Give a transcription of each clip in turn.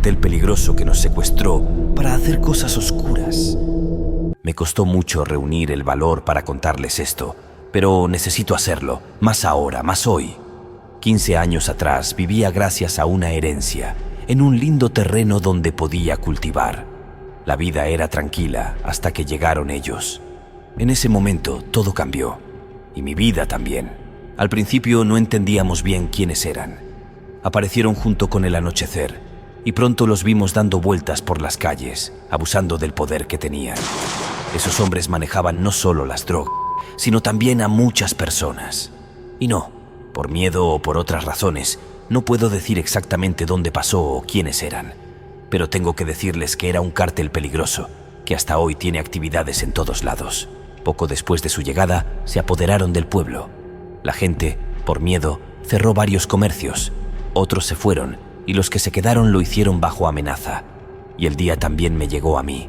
cartel peligroso que nos secuestró para hacer cosas oscuras. Me costó mucho reunir el valor para contarles esto, pero necesito hacerlo, más ahora, más hoy. 15 años atrás vivía gracias a una herencia, en un lindo terreno donde podía cultivar. La vida era tranquila hasta que llegaron ellos. En ese momento todo cambió, y mi vida también. Al principio no entendíamos bien quiénes eran. Aparecieron junto con el anochecer, y pronto los vimos dando vueltas por las calles, abusando del poder que tenían. Esos hombres manejaban no solo las drogas, sino también a muchas personas. Y no, por miedo o por otras razones, no puedo decir exactamente dónde pasó o quiénes eran. Pero tengo que decirles que era un cártel peligroso, que hasta hoy tiene actividades en todos lados. Poco después de su llegada, se apoderaron del pueblo. La gente, por miedo, cerró varios comercios. Otros se fueron, y los que se quedaron lo hicieron bajo amenaza. Y el día también me llegó a mí.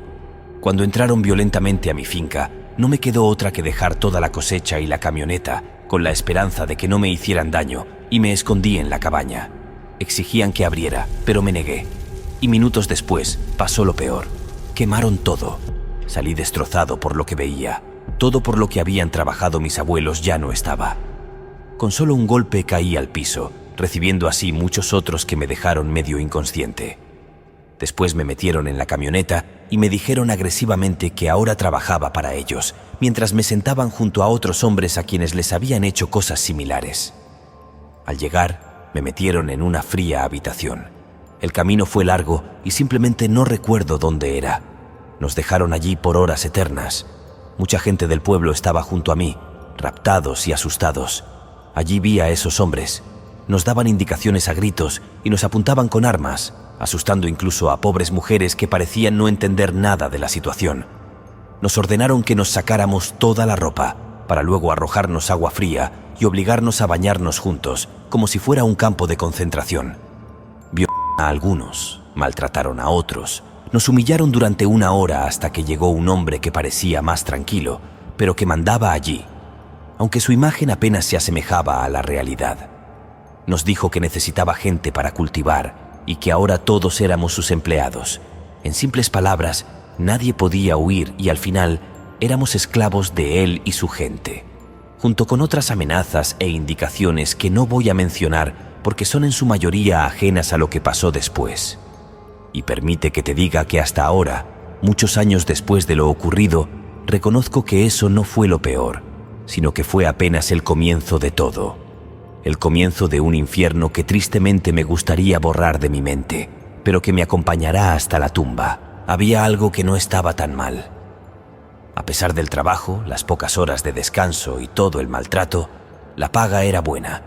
Cuando entraron violentamente a mi finca, no me quedó otra que dejar toda la cosecha y la camioneta, con la esperanza de que no me hicieran daño, y me escondí en la cabaña. Exigían que abriera, pero me negué. Y minutos después pasó lo peor. Quemaron todo. Salí destrozado por lo que veía. Todo por lo que habían trabajado mis abuelos ya no estaba. Con solo un golpe caí al piso, recibiendo así muchos otros que me dejaron medio inconsciente. Después me metieron en la camioneta y me dijeron agresivamente que ahora trabajaba para ellos, mientras me sentaban junto a otros hombres a quienes les habían hecho cosas similares. Al llegar, me metieron en una fría habitación. El camino fue largo y simplemente no recuerdo dónde era. Nos dejaron allí por horas eternas. Mucha gente del pueblo estaba junto a mí, raptados y asustados. Allí vi a esos hombres. Nos daban indicaciones a gritos y nos apuntaban con armas, asustando incluso a pobres mujeres que parecían no entender nada de la situación. Nos ordenaron que nos sacáramos toda la ropa, para luego arrojarnos agua fría y obligarnos a bañarnos juntos, como si fuera un campo de concentración. Violaron a algunos, maltrataron a otros, nos humillaron durante 1 hora hasta que llegó un hombre que parecía más tranquilo, pero que mandaba allí, aunque su imagen apenas se asemejaba a la realidad. Nos dijo que necesitaba gente para cultivar y que ahora todos éramos sus empleados. En simples palabras, nadie podía huir y al final éramos esclavos de él y su gente, junto con otras amenazas e indicaciones que no voy a mencionar porque son en su mayoría ajenas a lo que pasó después. Y permite que te diga que hasta ahora, muchos años después de lo ocurrido, reconozco que eso no fue lo peor, sino que fue apenas el comienzo de todo. El comienzo de un infierno que tristemente me gustaría borrar de mi mente, pero que me acompañará hasta la tumba. Había algo que no estaba tan mal. A pesar del trabajo, las pocas horas de descanso y todo el maltrato, la paga era buena.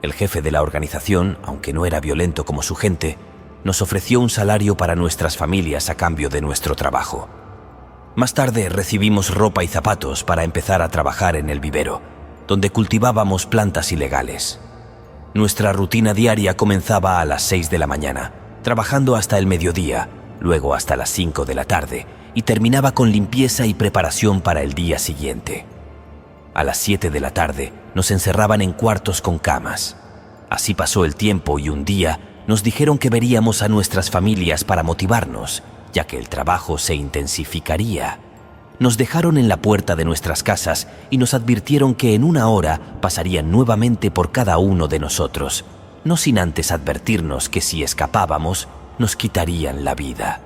El jefe de la organización, aunque no era violento como su gente, nos ofreció un salario para nuestras familias a cambio de nuestro trabajo. Más tarde recibimos ropa y zapatos para empezar a trabajar en el vivero, donde cultivábamos plantas ilegales. Nuestra rutina diaria comenzaba a las 6 de la mañana, trabajando hasta el mediodía, luego hasta las 5 de la tarde, y terminaba con limpieza y preparación para el día siguiente. A las 7 de la tarde nos encerraban en cuartos con camas. Así pasó el tiempo y un día nos dijeron que veríamos a nuestras familias para motivarnos, ya que el trabajo se intensificaría. Nos dejaron en la puerta de nuestras casas y nos advirtieron que en 1 hora pasarían nuevamente por cada uno de nosotros, no sin antes advertirnos que si escapábamos, nos quitarían la vida.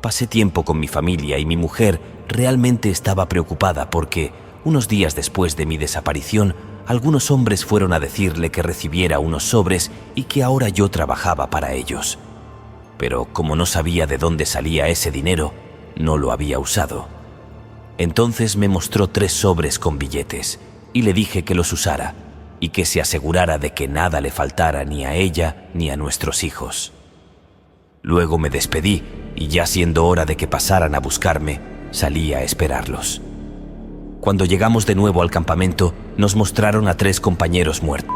Pasé tiempo con mi familia y mi mujer realmente estaba preocupada porque, unos días después de mi desaparición, algunos hombres fueron a decirle que recibiera unos sobres y que ahora yo trabajaba para ellos. Pero como no sabía de dónde salía ese dinero, no lo había usado. Entonces me mostró 3 sobres con billetes y le dije que los usara y que se asegurara de que nada le faltara ni a ella ni a nuestros hijos. Luego me despedí y ya siendo hora de que pasaran a buscarme, salí a esperarlos. Cuando llegamos de nuevo al campamento, nos mostraron a 3 compañeros muertos.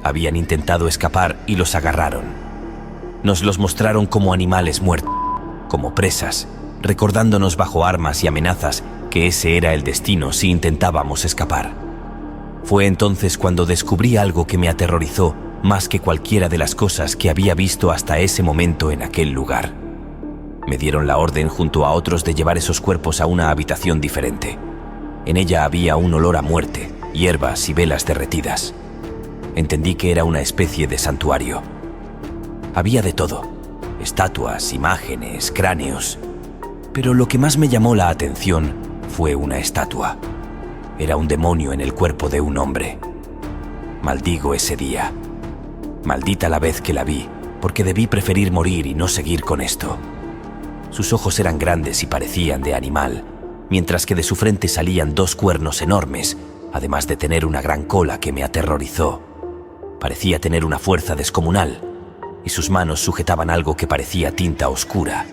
Habían intentado escapar y los agarraron. Nos los mostraron como animales muertos, como presas, recordándonos bajo armas y amenazas que ese era el destino si intentábamos escapar. Fue entonces cuando descubrí algo que me aterrorizó más que cualquiera de las cosas que había visto hasta ese momento en aquel lugar. Me dieron la orden junto a otros de llevar esos cuerpos a una habitación diferente. En ella había un olor a muerte, hierbas y velas derretidas. Entendí que era una especie de santuario. Había de todo: estatuas, imágenes, cráneos. Pero lo que más me llamó la atención fue una estatua. Era un demonio en el cuerpo de un hombre. Maldigo ese día. Maldita la vez que la vi, porque debí preferir morir y no seguir con esto. Sus ojos eran grandes y parecían de animal, mientras que de su frente salían 2 cuernos enormes, además de tener una gran cola que me aterrorizó. Parecía tener una fuerza descomunal, y sus manos sujetaban algo que parecía tinta oscura,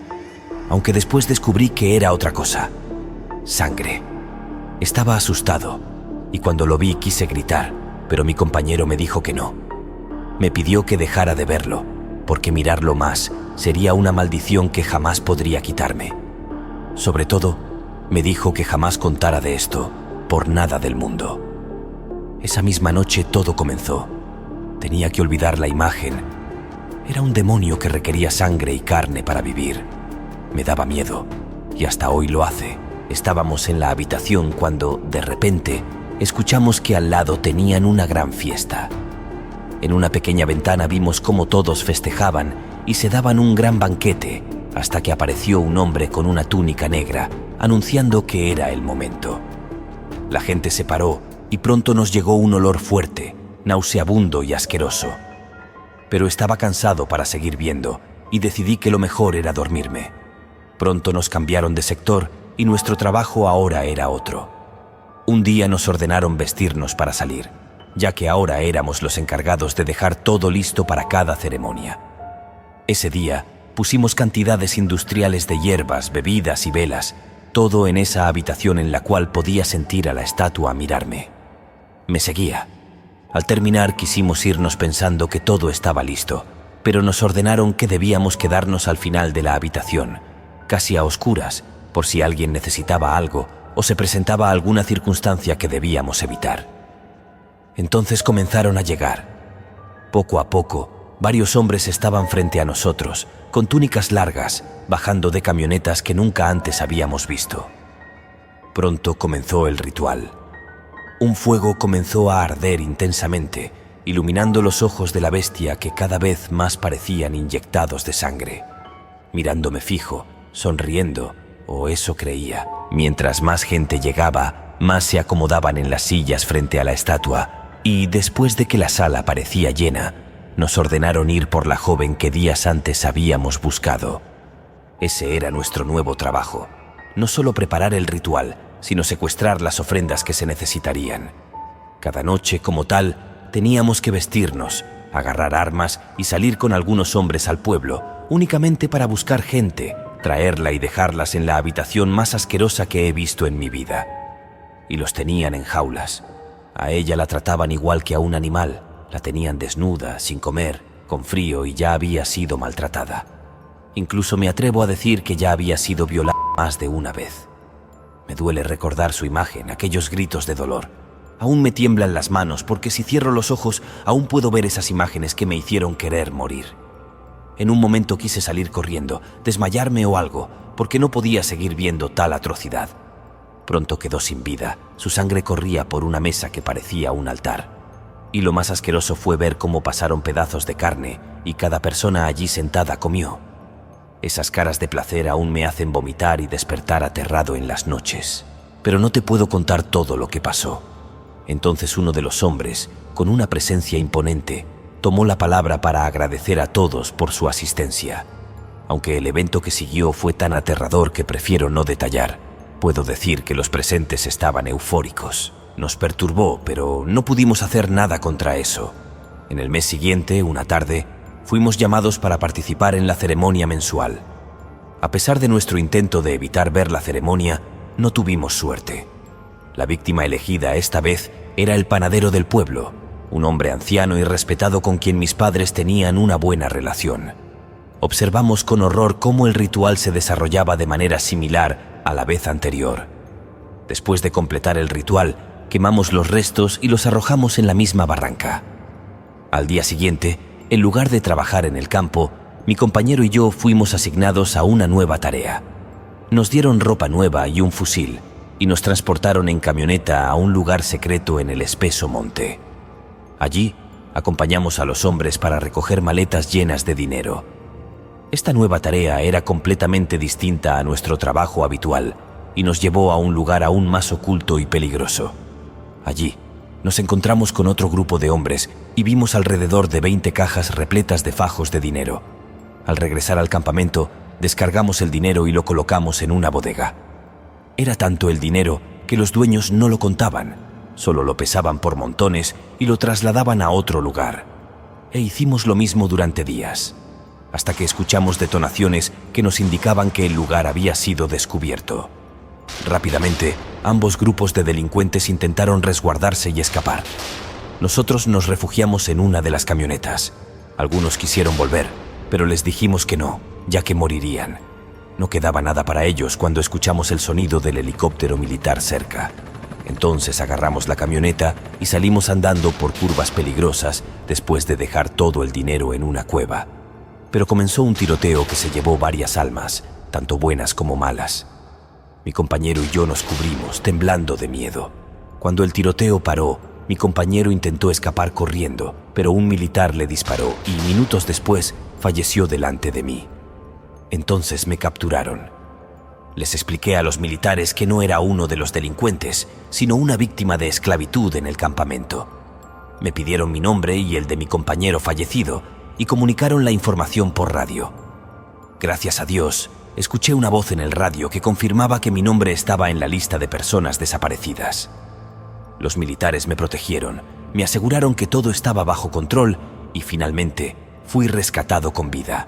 aunque después descubrí que era otra cosa: sangre. Estaba asustado, y cuando lo vi quise gritar, pero mi compañero me dijo que no. Me pidió que dejara de verlo, porque mirarlo más sería una maldición que jamás podría quitarme. Sobre todo, me dijo que jamás contara de esto, por nada del mundo. Esa misma noche todo comenzó. Tenía que olvidar la imagen. Era un demonio que requería sangre y carne para vivir. Me daba miedo, y hasta hoy lo hace. Estábamos en la habitación cuando, de repente, escuchamos que al lado tenían una gran fiesta. En una pequeña ventana vimos cómo todos festejaban y se daban un gran banquete, hasta que apareció un hombre con una túnica negra, anunciando que era el momento. La gente se paró y pronto nos llegó un olor fuerte, nauseabundo y asqueroso. Pero estaba cansado para seguir viendo y decidí que lo mejor era dormirme. Pronto nos cambiaron de sector y nuestro trabajo ahora era otro. Un día nos ordenaron vestirnos para salir, ya que ahora éramos los encargados de dejar todo listo para cada ceremonia. Ese día pusimos cantidades industriales de hierbas, bebidas y velas, todo en esa habitación en la cual podía sentir a la estatua mirarme. Me seguía. Al terminar quisimos irnos pensando que todo estaba listo, pero nos ordenaron que debíamos quedarnos al final de la habitación, casi a oscuras, por si alguien necesitaba algo o se presentaba alguna circunstancia que debíamos evitar. Entonces comenzaron a llegar. Poco a poco, varios hombres estaban frente a nosotros, con túnicas largas, bajando de camionetas que nunca antes habíamos visto. Pronto comenzó el ritual. Un fuego comenzó a arder intensamente, iluminando los ojos de la bestia que cada vez más parecían inyectados de sangre. Mirándome fijo, sonriendo, o eso creía. Mientras más gente llegaba, más se acomodaban en las sillas frente a la estatua, y después de que la sala parecía llena, nos ordenaron ir por la joven que días antes habíamos buscado. Ese era nuestro nuevo trabajo: no solo preparar el ritual, sino secuestrar las ofrendas que se necesitarían. Cada noche, como tal, teníamos que vestirnos, agarrar armas y salir con algunos hombres al pueblo, únicamente para buscar gente, traerla y dejarlas en la habitación más asquerosa que he visto en mi vida. Y los tenían en jaulas. A ella la trataban igual que a un animal. La tenían desnuda, sin comer, con frío, y ya había sido maltratada. Incluso me atrevo a decir que ya había sido violada más de una vez. Me duele recordar su imagen, aquellos gritos de dolor. Aún me tiemblan las manos porque si cierro los ojos aún puedo ver esas imágenes que me hicieron querer morir. En un momento quise salir corriendo, desmayarme o algo, porque no podía seguir viendo tal atrocidad. Pronto quedó sin vida. Su sangre corría por una mesa que parecía un altar. Y lo más asqueroso fue ver cómo pasaron pedazos de carne y cada persona allí sentada comió. Esas caras de placer aún me hacen vomitar y despertar aterrado en las noches. Pero no te puedo contar todo lo que pasó. Entonces uno de los hombres, con una presencia imponente, tomó la palabra para agradecer a todos por su asistencia. Aunque el evento que siguió fue tan aterrador que prefiero no detallar, puedo decir que los presentes estaban eufóricos. Nos perturbó, pero no pudimos hacer nada contra eso. En el mes siguiente, una tarde, fuimos llamados para participar en la ceremonia mensual. A pesar de nuestro intento de evitar ver la ceremonia, no tuvimos suerte. La víctima elegida esta vez era el panadero del pueblo, un hombre anciano y respetado con quien mis padres tenían una buena relación. Observamos con horror cómo el ritual se desarrollaba de manera similar a la vez anterior. Después de completar el ritual, quemamos los restos y los arrojamos en la misma barranca. Al día siguiente, en lugar de trabajar en el campo, mi compañero y yo fuimos asignados a una nueva tarea. Nos dieron ropa nueva y un fusil, y nos transportaron en camioneta a un lugar secreto en el espeso monte. Allí, acompañamos a los hombres para recoger maletas llenas de dinero. Esta nueva tarea era completamente distinta a nuestro trabajo habitual y nos llevó a un lugar aún más oculto y peligroso. Allí, nos encontramos con otro grupo de hombres y vimos alrededor de 20 cajas repletas de fajos de dinero. Al regresar al campamento, descargamos el dinero y lo colocamos en una bodega. Era tanto el dinero que los dueños no lo contaban, solo lo pesaban por montones y lo trasladaban a otro lugar. E hicimos lo mismo durante días, hasta que escuchamos detonaciones que nos indicaban que el lugar había sido descubierto. Rápidamente, ambos grupos de delincuentes intentaron resguardarse y escapar. Nosotros nos refugiamos en una de las camionetas. Algunos quisieron volver, pero les dijimos que no, ya que morirían. No quedaba nada para ellos cuando escuchamos el sonido del helicóptero militar cerca. Entonces agarramos la camioneta y salimos andando por curvas peligrosas después de dejar todo el dinero en una cueva. Pero comenzó un tiroteo que se llevó varias almas, tanto buenas como malas. Mi compañero y yo nos cubrimos, temblando de miedo. Cuando el tiroteo paró, mi compañero intentó escapar corriendo, pero un militar le disparó y minutos después falleció delante de mí. Entonces me capturaron. Les expliqué a los militares que no era uno de los delincuentes, sino una víctima de esclavitud en el campamento. Me pidieron mi nombre y el de mi compañero fallecido y comunicaron la información por radio. Gracias a Dios, escuché una voz en el radio que confirmaba que mi nombre estaba en la lista de personas desaparecidas. Los militares me protegieron, me aseguraron que todo estaba bajo control y finalmente fui rescatado con vida.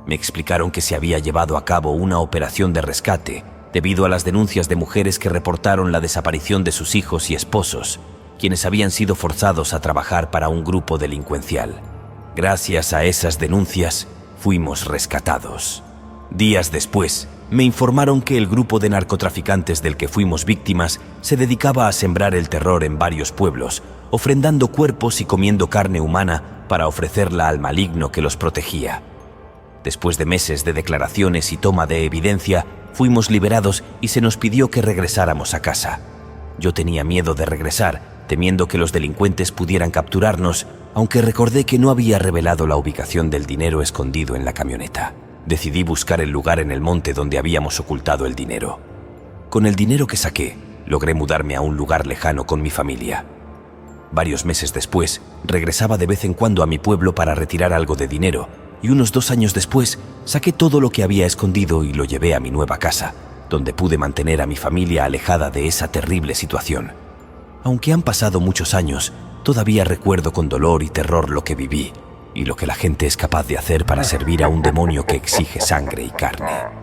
Me explicaron que se había llevado a cabo una operación de rescate debido a las denuncias de mujeres que reportaron la desaparición de sus hijos y esposos, quienes habían sido forzados a trabajar para un grupo delincuencial. Gracias a esas denuncias, fuimos rescatados. Días después, me informaron que el grupo de narcotraficantes del que fuimos víctimas se dedicaba a sembrar el terror en varios pueblos, ofrendando cuerpos y comiendo carne humana para ofrecerla al maligno que los protegía. Después de meses de declaraciones y toma de evidencia, fuimos liberados y se nos pidió que regresáramos a casa. Yo tenía miedo de regresar, temiendo que los delincuentes pudieran capturarnos, aunque recordé que no había revelado la ubicación del dinero escondido en la camioneta. Decidí buscar el lugar en el monte donde habíamos ocultado el dinero. Con el dinero que saqué, logré mudarme a un lugar lejano con mi familia. Varios meses después, regresaba de vez en cuando a mi pueblo para retirar algo de dinero, y unos 2 años después, saqué todo lo que había escondido y lo llevé a mi nueva casa, donde pude mantener a mi familia alejada de esa terrible situación. Aunque han pasado muchos años, todavía recuerdo con dolor y terror lo que viví y lo que la gente es capaz de hacer para servir a un demonio que exige sangre y carne.